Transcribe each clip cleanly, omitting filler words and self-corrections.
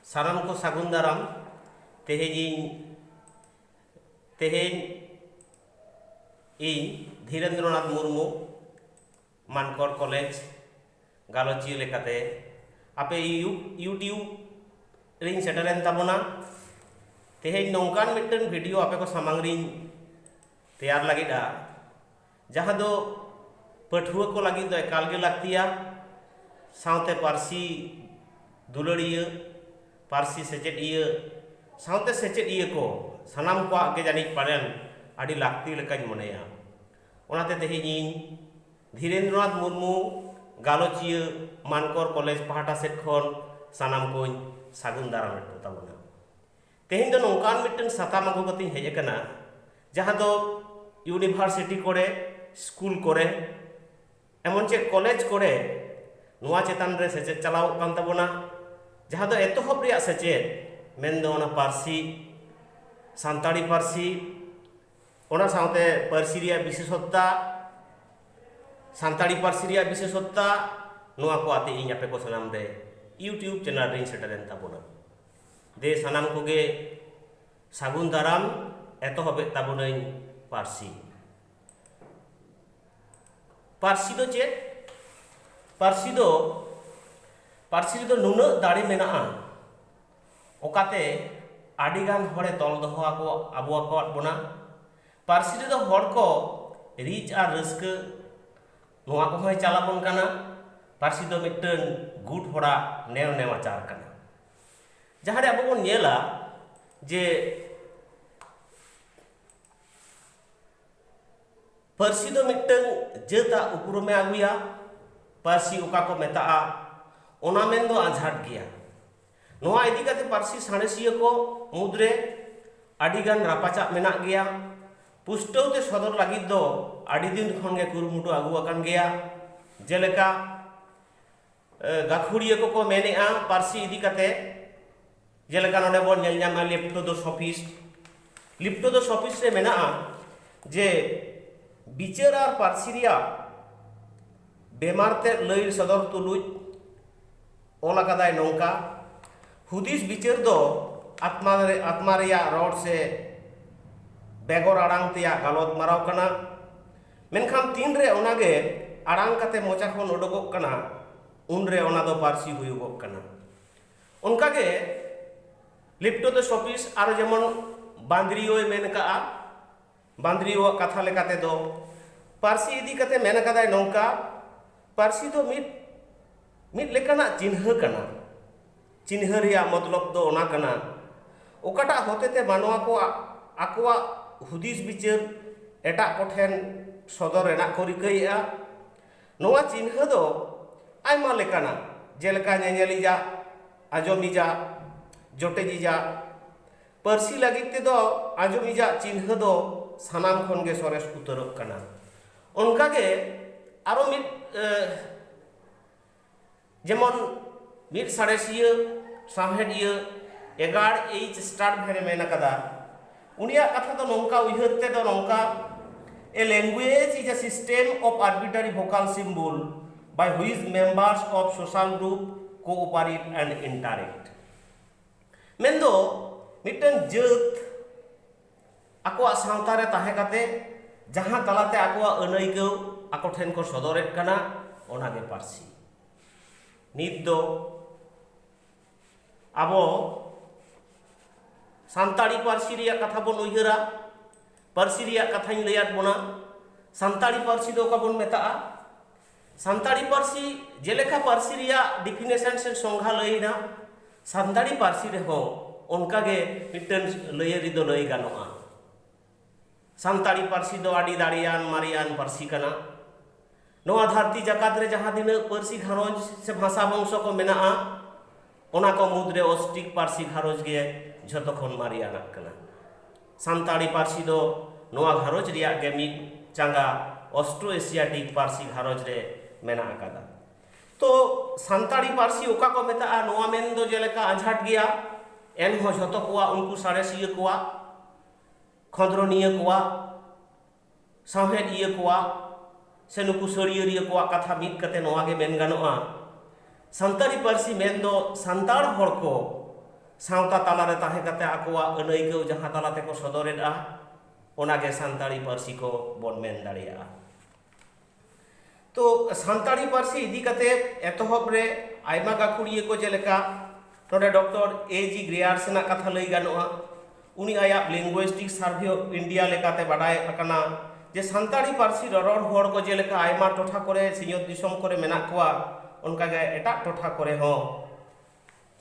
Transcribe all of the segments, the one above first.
साराम को सागुन दाराम तेहें धीरेन्द्रनाथ मुर्मू मानकर कॉलेज गालोचिया लेकाते आपे यूट्यूब रिंग सेटरेन ताबोना तेहें नौकान मिट्टन वीडियो आपे को सामांग रिंग तैयार लगिदा जहाँ दो पठुआ को लगी दो एकाल गे लागतिया सावते पारसी दुलड़िया पारसी सेचेदिया सावते सेचेदिया को सानाम को आगे जानी पारेन आदि लागती लेकानी मनेया ओनाते तेहें धीरेन्द्रनाथ मुर्मू गालोचिया मानकर कॉलेज पहाटा सेट खन सानाम को सागुन दाराम ताबोना तेहें दो नौकान मिट्टन साताम आगु कते हेज अकना जहाँ दो यूनिभार्सिटी कोरे स्कूल कोरे एमन चे कॉलेज कोरे नुआ चेतान रे सेचेद चलाव कान ताबोना जहाँ दो एतोहब रिया सेचेद मेन दो ओना पारसी सान्ताड़ी पारसी ओना सावते पारसी रिया विशेषता सान्ताड़ी पारसी रिया विशेषता नुआ को आते इन आपे को सनाम रे यूट्यूब चैनल रे सेटरेन ताबोना दे सनाम कोगे सागुन दाराम एतोहबे ताबोना पारसी पारसी दो चेद पारसी दो नुना दाड़ी मेना ओकाते आडिगान हरे तल दोहो आबुआ बोना पारसी दो हर को रिच और रस्क नुआ को होय चलाबोन काना पारसी दो मिट्टन गुड हरा नेव नेवाचार काना जहाँ रे आबो बोन नेला जे पारसी दो मिट्टन जेता उपरुमे आगुया पारसी ओका को मेता ओना मेन दो आझाट गया नोआ इदी काते पारसी साणेसिया को मुद्रे आडिगान रापाचा मेना गया पुष्टौते सदर लागिद दो आडि दिन खन गे कुरुमुटु आगु आकान गया जेलेका गाखुड़िया को मेनेआ पारसी इदी काते जेलेका नोडे बोन नेल ᱧᱟᱢᱟ लिप्टोदोस ऑफिस रे मेना जे बिचार और पारसी रिया बेमारते लई सदर तुलुज ओला कदाय नौका हुदिस बिचार दो आत्मा रिया रोड से बेगोर आड़ांग तेया गालोत माराव कना मेनखान तीन रे ओनागे आड़ांग काते मोचा खन उडोगोग कना उन रे ओना दो पारसी हुयुगोग कना उनकागे लिप्टोदोस ऑफिस आरो जेमन बांद्रियो मेन का बांद्रियो कथा लेकाते दो पारसी इदी काते मेन कदाय नौका पारसी दो मिट लेकाना चिन्ह कना चिन्ह रिया मतलब दो ओना कना ओकाटा होतेते मानवा को आकोवा हुदिस बिचार एटा कोठेन सदर रेना को रिकैया नोआ चिन्ह दो आयमा लेकाना जेलेका नेनेलिजा आजोमिजा जोटेजिजा पारसी लगिते दो आजोमिजा चिन्ह दो सानाम खन गे सरेस उतरक कना उनकागे आरो मिट जेमन मिट साड़ेसिया साहेडिया एगार एच स्टार्ट भेरे मेन कदा उनिया कथा दो नौका उइहरते दो नौका a language is a system of arbitrary vocal symbol by which members of social group cooperate and interact main दो मिटन जत आकोआ सावता रे ताहे काते जहां तलाते आकोआ अनैको आको ठेन को सदरेट कना ओनागे पारसी नित दो आबो सान्ताड़ी पारसी रिया कथा बोन उइहरा पारसी रिया कथाñ लैयाद बोना सान्ताड़ी पारसी दो का बोन मेता सान्ताड़ी पारसी जेलेखा पारसी रिया डिफिनेशन से संघा लैना सान्ताड़ी पारसी रे हो उनकागे मिटन लैयरी दो लैय गानोआ सान्ताड़ी पारसी दो आडी दाड़ियान मारियान पारसी कना नोआ धरती जकात रे जहाँ दिन पारसी घारोज से भाषा वंश को मेना ओना को मुद्रे ऑस्टिक पारसी घारोज गे झतो खन मारियाना कना सान्ताड़ी पारसी दो नोआ घारोज रिया गे मिट चांगा ऑस्ट्रो एशियाटिक पारसी घारोज रे मेना आकादा तो सान्ताड़ी पारसी ओका को मेता नोआ मेन दो जेलेका आझाट गया एन हो झतो कोआ उनको साड़ेसिया कोआ खंद्रनिया कोआ साहेडिया कोआ से नुकु सड़ियरिया कोआ कथा मिट कते नोआ गे मेन गानोआ सान्ताड़ी पारसी मेन दो सान्ताड़ हर को सावता तालारे ताहे कते आकोवा अनैकौ जहां तालाते को सदरेदा ओनागे सान्ताड़ी पार्सी को बोन मेन दाड़ेया। तो सान्ताड़ी पार्सी इदी कते एतहब रे आयमा गाखुड़िया को जेलेका नोडे डॉक्टर ए.जी. ग्रेयार्सन कथा लई गानोआ। उनी आया लिंगुइस्टिक सार्वे ऑफ इंडिया लेकाते बाडाय अकना जे सान्ताड़ी पार्सी ररड़ होड़ को जेलेका आयमा टोठा करे सिंहत दिसोम करे मेना कोआ उनकागे एटा टोठा करे हो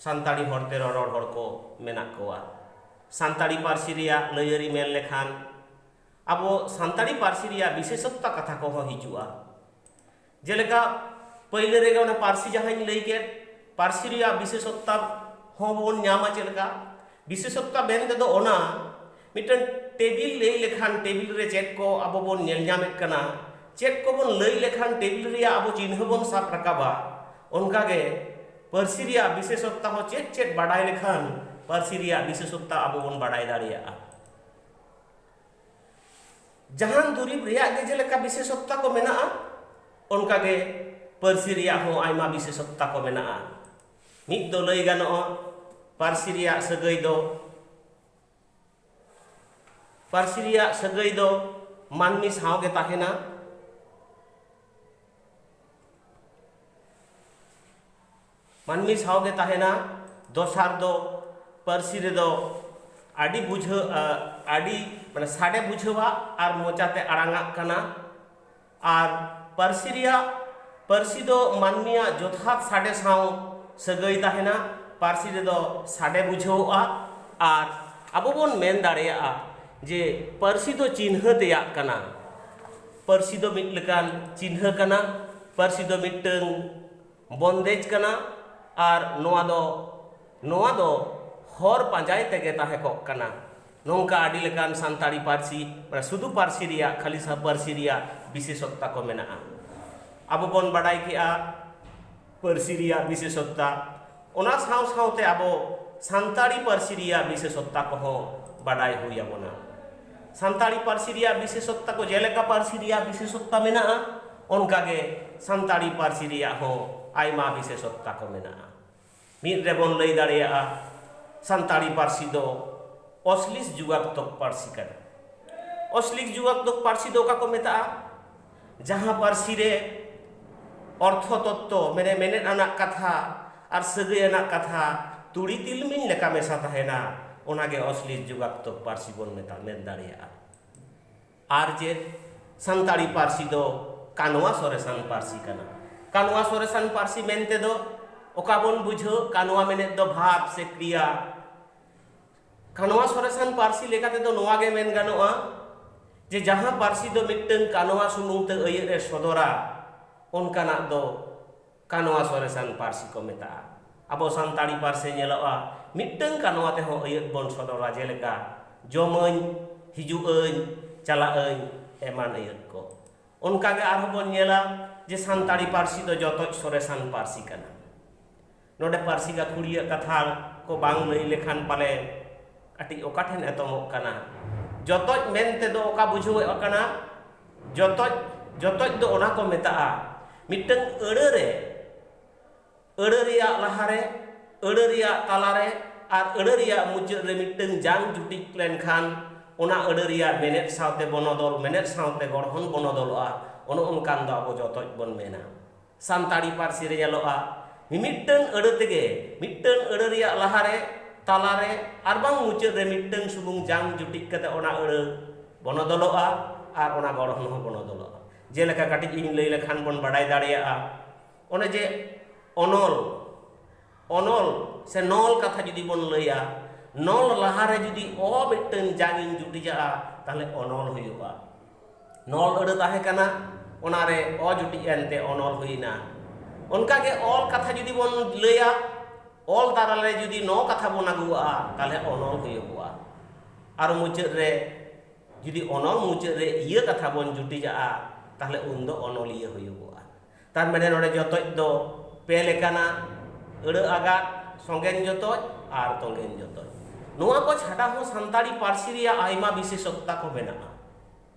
सान्ताड़ी होड़ते ररड़ होड़ को मेना कोआ। सान्ताड़ी पार्सी रिया लयरी मेन लेखान आबो सान्ताड़ी पार्सी रिया विशेषता कथा को हो हिजुआ। जेलेका पहिले रेगा ओना पार्सी जहां लई के पार्सी रिया विशेषता हो बोन न्यामा चेलका विशेषता बेन दो ओना मिटन टेबिल लई लेखान टेबिल रे चेक को आबो बोन नेल न्यामेत कना चेक को बोन लई लेखान टेबिल रिया आबो चिन्ह बोन साब रकाबा उनकागे पार्सी रिया विशेषता हो चेक चेक बाडाय लेखान पार्सी रिया विशेषता आबो बोन बाडाय दाड़िया। जहां दुरीब रिया गे जेलेका विशेषता को मेना उनकागे पार्सी रिया हो आयमा विशेषता को मेना। मिद दो लई गानोआ पार्सी रिया सगै दो पार्सी रिया सगै दो मानमी साव गे ताहेना। मानमी साव गे ताहेना। दोसार दो पार्सी रे दो आडी बुझ आडी माने साडे बुझवा आर मोचाते आड़ांगा कना। आर पार्सी रिया पार्सी दो मानमिया जोथात साडे साव सगै ताहेना। पार्सी रे दो साडे बुझवा आर आबो बोन मेन दाड़ेया जे पार्सी दो चिन्ह तेया कना। पार्सी दो मिद लेकान चिन्ह कना। पार्सी दो मिदटंग बंदेज कना आर नोआ दो हर पांजाय तेगे ताहे को कना। नोंका आडी लेकान सान्ताड़ी पार्सी माने सुदु पार्सी रिया खाली सा पार्सी रिया विशेषता को मेना। आबो बोन बाडाय केआ पार्सी रिया विशेषता ओना साव सावते आबो सान्ताड़ी पार्सी रिया विशेषता को हो बाडाय हुई आबोना। सान्ताड़ी पार्सी रिया विशेषता को जेलेका पार्सी रिया विशेषता मेना उनकागे सान्ताड़ी पार्सी रिया हो आयमा विशेषता को मेना। मिद रे बोन लई दाड़ेया सान्ताड़ी पार्सी दो असलिस जुगाक्तक पार्सी कना। असलिस जुगाक्तक पार्सी दो का को मेता जहां पार्सी रे अर्थ तत्व मेने मेने आना कथा आर सगै आना कथा तुड़ी तिलमिन लेका मेसा ताहेना ओनागे असलिस जुगाक्तक पार्सी बोन मेता मेन दाड़ेया। आर जे सान्ताड़ी पार्सी दो कानवा सोरेसान पार्सी कना। कानवा सोरेसान पार्सी मेनते दो ओका बोन बुझो कानवा मेने दो भाव से क्रिया। कानवा सोरेसान पार्सी लेकाते दो नोवागे मेन गानोआ जे जहां पार्सी दो मिटन कानवा सुमुंग ते अयेर रे सदरा उनकाना दो कानवा सोरेसान पार्सी को मेता। आबो सान्ताड़ी पार्सी नेलोआ मिटन कानवा ते हो अयेर बोन सदरा जेलेका जमन हिजुअन चलाअन एमान अयेर को। उनकागे आरो बोन नेला जे सान्ताड़ी पार्सी दो जतो सोरेसान पार्सी कना। नोडे पार्सी का खुड़िया कथा को बांग लई लेखान पाले अटी ओका ठेन एतमोक कना। जतोज मेनते दो ओका बुझो कना जतोज दो ओना को मेता मिटन अड़े रिया लहारे अड़े रिया तालारे आर अड़े रिया मुचाद रे मिटन जांग जुटिक लेनखान ओना अड़े रिया मेनेट सावते बनोदल मेनेट सावते गढ़हन बनोदलआ ओनो उनकान दो आबो जतोज बोन मेना। सान्ताड़ी पार्सी रे नेलोआ मिमिटन अड़े तेगे मिटन अड़े रिया लहारे तालारे आर बांग मुचाद रे मिटन सुमुंग जांग जुटिक कते ओना अड़े बनोदलआ आर ओना गढ़हन हो बनोदलआ। जेलेका काटिज इन लई लेखान बोन बाडाय दाड़ेया ओने जे अनल अनल से नल कथा जुदी बोन लैया नल लहारे जुदी ओ मिटन जांगिन जुटिजा ताहले अनल हुयुआ। नल अड़े ताहे कना ओनारे ओ जुटि एनते अनल हुइना। उनकागे ऑल कथा जुदी बोन लैया ऑल दाराले जुदी नो कथा बोन आगुआ ताहले अनल हुयुआ। आर मुचाद रे जुदी अनल मुचाद रे इया कथा बोन जुटिजा ताहले उन दो अनलिया हुयुआ। तार माने नोडे जतोज दो पे लेकाना अड़े आगात संगेन जतोज आर तोंगेन जतोज। नोआ को छाड़ा हो सान्ताड़ी पार्सी रिया आयमा विशेषता को मेना।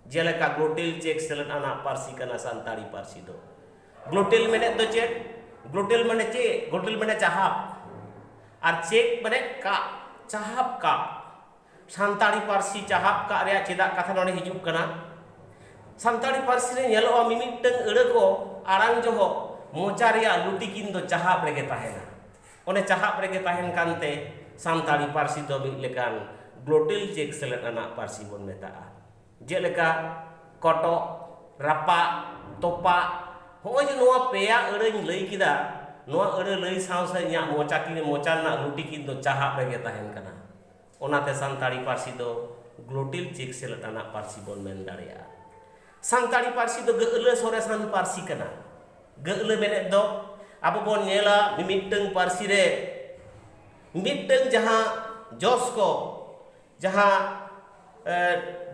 जेलेका ग्लोटेल चेक सेलेन आना पार्सी कना सान्ताड़ी पार्सी दो। ग्लोटेल मेने दो चेक ग्लोटेल माने चे ग्लोटेल माने चाहाप Ar cek mane ka cahap ka santari parsi cahap ka rea cedak katha node hijuk kana santari parsi re nyeloa mimitteng eure ko arang joho mocha rea luti kin do cahap rege tahena one cahap rege tahen kante santari parsi do mid lekan glottal check selet anak parsi bon meta'a jeleka kotok rapa topa hoi je noa peya eure lei kida noa eure lei saw sa nya mocha kin mocha na luti kin do cahap rege tahen kana onate santari parsi do glottal check selet anak parsi bon men daria santari parsi do geule soresan parsi kana geule menet do abo bon nyela mimitteng parsi re mitteng jaha jos ko jaha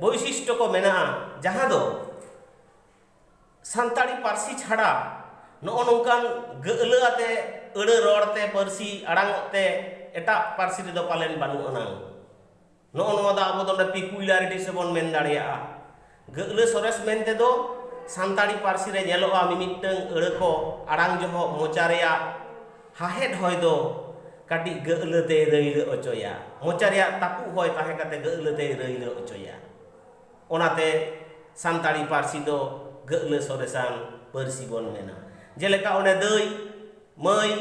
বৈশিষ্ট্য ko mena'a jaha do santari parsi chhada no nongkan geule ate eure ror te parsi arang te eta parsi do palen banu anang no no da abo do peculiarity se bon men daria geule sores mente do santari parsi re nyeloa mimitteng eure ko arang joho mocha rea hahet hoy do kadi geule te reile ocoya mocha rea tapu hoy tahe kate geule te reile ocoya onate santari parsi do geule soresan parsi bon mena jeleka one deui mai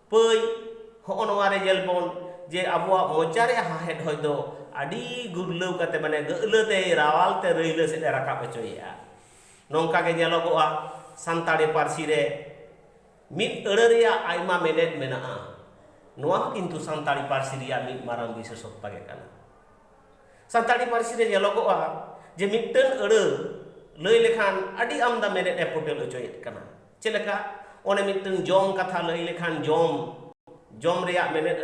pei ho onware jelbon je abuak mocha rea hahet hoy do adi gurleu kate mane geule te rawal te reile se rakap ocoya nongka ge nyelogoa santari parsi re mid eure rea aima menet mena'a noa kintu santari parsi rea mid marang bisesokta ge kana santari parsi re nyelogoa je mitten eure lei lekhan adi amda menet e potel ocoyet kana celeka one mitten jom katha lei lekhan jom rea menet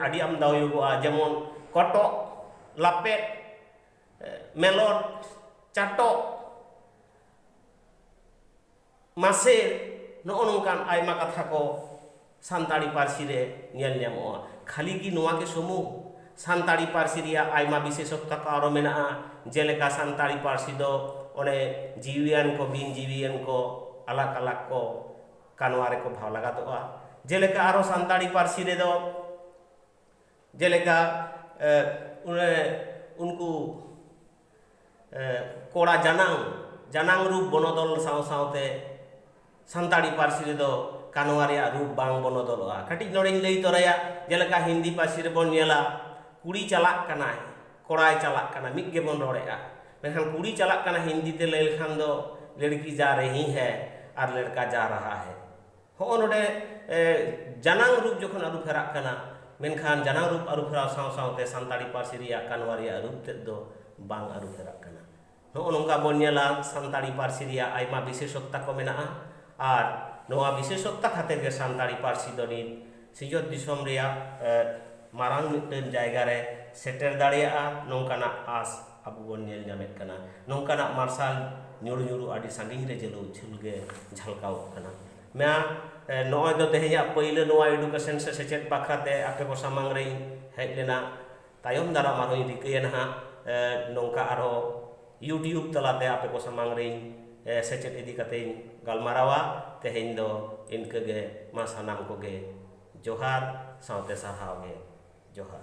adi amda hoyogoa jemon kotok lapet melot catok maser no nongkan aima katha ko santari parsi re nyel nyamoa khali ki noa ke sumu santari parsi ria aima bisesokta ko aro mena'a jeleka santari parsi do one jiwian ko bin jiwian ko alak ko kanware ko bhaw lagatoa jeleka aro santari parsi re do jeleka unku kora janang rup bonodol saw-sawte santari parsi re do kanwa rea rup bang bonodoloa kati nodeng lei toraya jeleka hindi parsi re bon nyela kuri calak kana korai calak kana mid ge bon rorea mekhan kuri calak kana hindi te lei lekhan do ladki ja rahi hai ar ladka ja raha hai ho node janang rup jokhon aru pherak kana menkhan janang rup aru pheraw saw-sawte santari parsi rea kanwa rea rup te do bang aru pherak kana no nongka bon nyela santari parsi rea aima bisesokta ko mena'a আর নোয়া বিশেষত্ব খাতের গে সান্তাড়ি Parsi দনিত সিজত দিসম রেয়া Marang Miton জায়গা রে সেটের দাঁড়িয়েগা নংকানাক আস আবু বন nail ᱧᱟᱢᱮᱫ ᱠᱟᱱᱟ ᱱᱚᱝᱠᱟᱱᱟᱜ ᱢᱟᱨᱥᱟᱞ ᱧᱩᱨᱩ ᱟᱹᱰᱤ ᱥᱟᱺᱜᱤᱧ ᱨᱮ ᱡᱷᱩᱞᱜᱮ ᱡᱷᱟᱞᱠᱟᱣ ᱠᱟᱱᱟ ᱢᱮ ᱱᱚᱜᱼᱚᱭ ᱫᱚ ᱛᱮᱦᱮᱧᱟᱜ ᱯᱳᱭᱞᱳ ᱱᱚᱣᱟ ᱮᱰᱩᱠᱮᱥᱚᱱ ᱥᱮ ᱥᱮᱪᱮᱫ ᱵᱟᱠᱷᱨᱟᱛᱮ ᱟᱯᱮ ᱠᱚ ᱥᱟᱢᱟᱝ ᱨᱮᱧ ᱦᱮᱡ ᱞᱮᱱᱟ ᱛᱟᱭᱚᱢ ᱫᱟᱨᱟᱢ ᱟᱨᱦᱚᱸᱧ ᱨᱤᱠᱟᱹᱭᱟ ᱱᱟᱦᱟᱜ ᱱᱚᱝᱠᱟ ᱟᱨᱦᱚᱸ ᱤᱭᱩᱴᱤᱭᱩᱵᱽ ᱛᱟᱞᱟᱛᱮ ᱟᱯᱮ ᱠᱚ ᱥᱟᱢᱟᱝ ᱨᱮᱧ secet idi katein galmarawa teheny do inkege ma sanam koge johar saute sahau ge johar